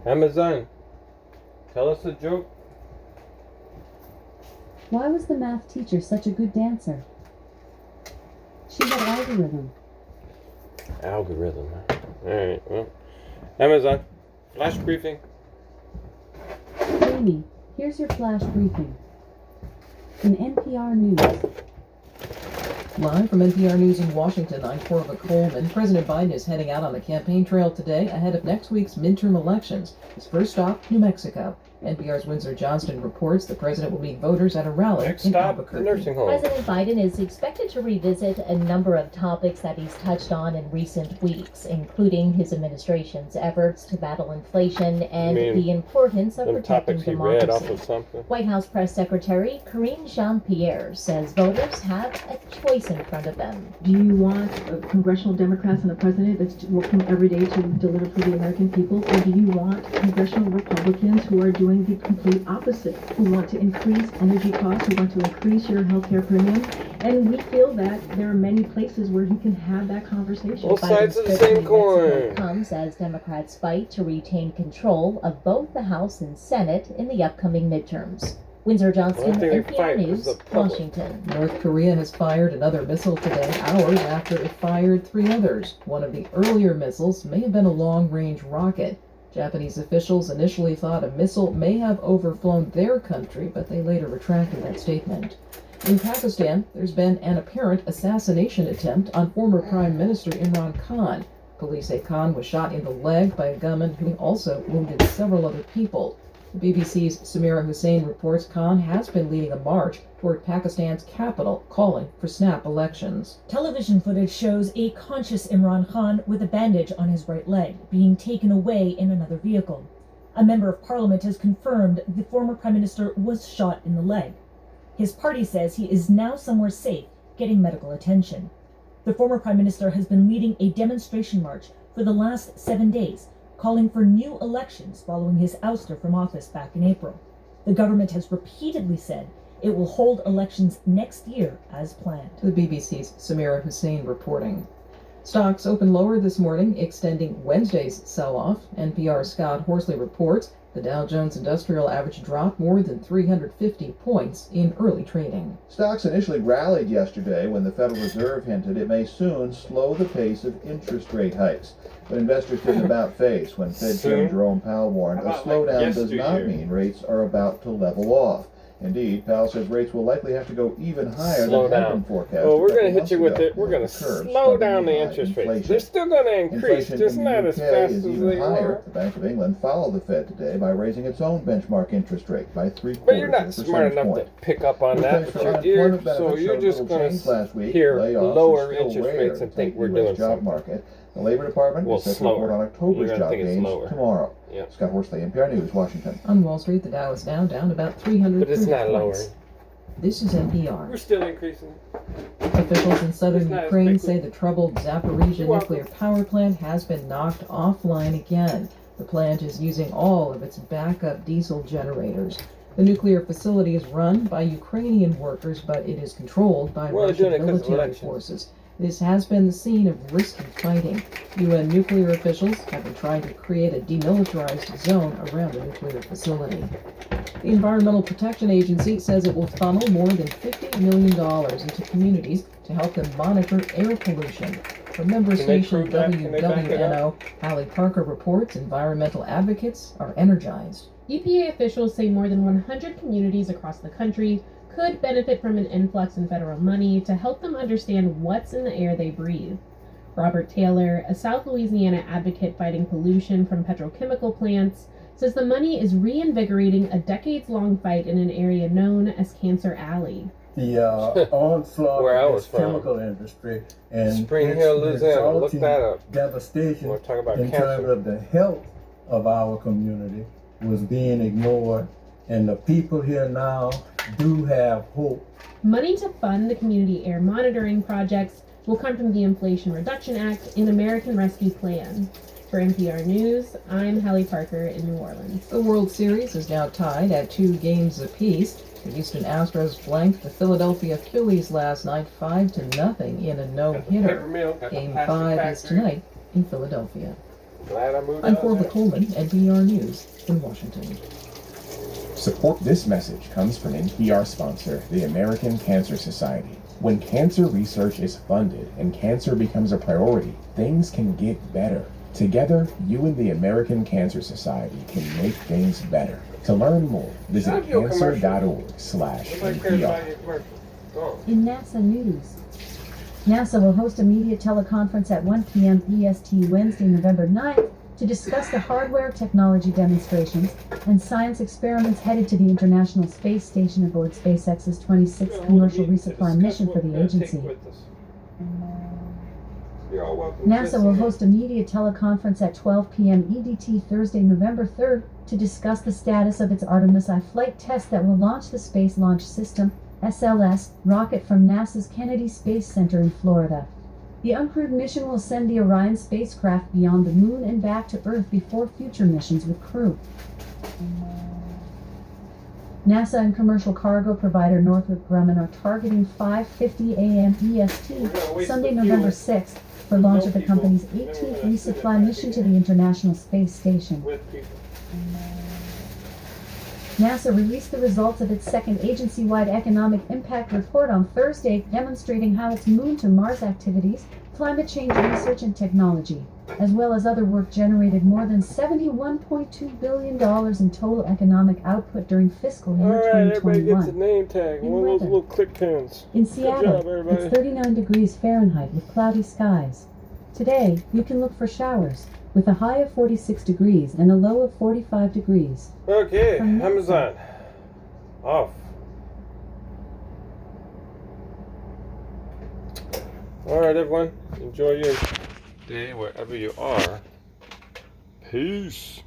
Amazon, tell us a joke. Why was the math teacher such a good dancer? She had algorithm. Algorithm. Alright, well. Amazon, flash briefing. Amy, here's your flash briefing. In NPR News. Live from NPR News in Washington, I'm Corva Coleman. President Biden is heading out on the campaign trail today ahead of next week's midterm elections. His first stop, New Mexico. NPR's Windsor Johnston reports the president will meet voters at a rally in Albuquerque. The nursing home. President Biden is expected to revisit a number of topics that he's touched on in recent weeks, including his administration's efforts to battle inflation and the importance of protecting democracy. Read off of something? White House Press Secretary Karine Jean-Pierre says voters have a choice in front of them. Do you want congressional Democrats and a president that's working every day to deliver for the American people? Or do you want congressional Republicans who are doing the complete opposite, who want to increase energy costs, who want to increase your health care premium? And we feel that there are many places where he can have that conversation. Both sides of the same coin. Comes as Democrats fight to retain control of both the House and Senate in the upcoming midterms. Windsor Johnston, NPR News, Washington. North Korea has fired another missile today, hours after it fired 3 others. One of the earlier missiles may have been a long-range rocket. Japanese officials initially thought a missile may have overflown their country, but they later retracted that statement. In Pakistan, there's been an apparent assassination attempt on former Prime Minister Imran Khan. Police say Khan was shot in the leg by a gunman who also wounded several other people. The BBC's Samira Hussain reports Khan has been leading a march toward Pakistan's capital, calling for snap elections. Television footage shows a conscious Imran Khan with a bandage on his right leg being taken away in another vehicle. A member of parliament has confirmed the former prime minister was shot in the leg. His party says he is now somewhere safe, getting medical attention. The former prime minister has been leading a demonstration march for the last 7 days, calling for new elections following his ouster from office back in April. The government has repeatedly said it will hold elections next year as planned. The BBC's Samira Hussain reporting. Stocks opened lower this morning, extending Wednesday's sell-off. NPR's Scott Horsley reports the Dow Jones Industrial Average dropped more than 350 points in early trading. Stocks initially rallied yesterday when the Federal Reserve hinted it may soon slow the pace of interest rate hikes. But investors didn't about face when Fed Chairman Jerome Powell warned a slowdown does not mean rates are about to level off. Indeed, Powell says rates will likely have to go even higher than had been forecast. Well, we're going to hit you with it. We're going to slow down the interest rates. They're still going to increase, just not as fast as they were. The Bank of England followed the Fed today by raising its own benchmark interest rate by 3/4 But you're not smart enough to pick up on that with your ear, so you're just going to hear lower interest rates and think we're doing something. The Labor Department will set to report on October's job gains tomorrow. Yep. Scott Horsley, NPR News, Washington. On Wall Street, the Dow is now down about 300 But it's not points. lowering. This is NPR. We're still increasing. Officials in southern It's not Ukraine as big. say the troubled Zaporizhia nuclear power plant has been knocked offline again. The plant is using all of its backup diesel generators. The nuclear facility is run by Ukrainian workers, but it is controlled by Russian military forces. This has been the scene of risky fighting. UN nuclear officials have been trying to create a demilitarized zone around the nuclear facility. The Environmental Protection Agency says it will funnel more than $50 million into communities to help them monitor air pollution. From member station WWNO, Hallie Parker reports environmental advocates are energized. EPA officials say more than 100 communities across the country could benefit from an influx in federal money to help them understand what's in the air they breathe. Robert Taylor, a South Louisiana advocate fighting pollution from petrochemical plants, says the money is reinvigorating a decades-long fight in an area known as Cancer Alley. The onslaught of this chemical industry and Spring Hill, Louisiana. Look that up. Devastation We'll talk about in terms of the health of our community was being ignored, and the people here now do have hope. Money to fund the community air monitoring projects will come from the Inflation Reduction Act and American Rescue Plan. For NPR News, I'm Hallie Parker in New Orleans. The World Series is now tied at 2 games apiece. The Houston Astros blanked the Philadelphia Phillies last night 5-0 in a no-hitter. Game 5 is tonight in Philadelphia. Glad I moved I'm out Corva there. Coleman, NPR News in Washington. Support this message comes from NPR sponsor, the American Cancer Society. When cancer research is funded and cancer becomes a priority, things can get better. Together, you and the American Cancer Society can make things better. To learn more, visit cancer.org/NPR. In NASA news, NASA will host a media teleconference at 1 p.m. EST Wednesday, November 9th to discuss the hardware, technology demonstrations, and science experiments headed to the International Space Station aboard SpaceX's 26th commercial resupply mission for the agency. NASA will host a media teleconference at 12 p.m. EDT Thursday, November 3rd to discuss the status of its Artemis I flight test that will launch the Space Launch System SLS rocket from NASA's Kennedy Space Center in Florida. The uncrewed mission will send the Orion spacecraft beyond the moon and back to Earth before future missions with crew. NASA and commercial cargo provider Northrop Grumman are targeting 5:50 a.m. EST, Sunday, November 6th, for launch of the company's 18th resupply mission to the International Space Station. NASA released the results of its second agency-wide economic impact report on Thursday, demonstrating how its Moon to Mars activities, climate change research and technology, as well as other work generated more than $71.2 billion in total economic output during fiscal year 2021. Everybody gets a name tag, In one of those weather. little click pins. In Good Seattle, job, everybody. it's 39 degrees Fahrenheit with cloudy skies. Today, you can look for showers, with a high of 46 degrees and a low of 45 degrees. Okay, From NASA. Amazon. Off. Alright, everyone. Enjoy your day wherever you are. Peace.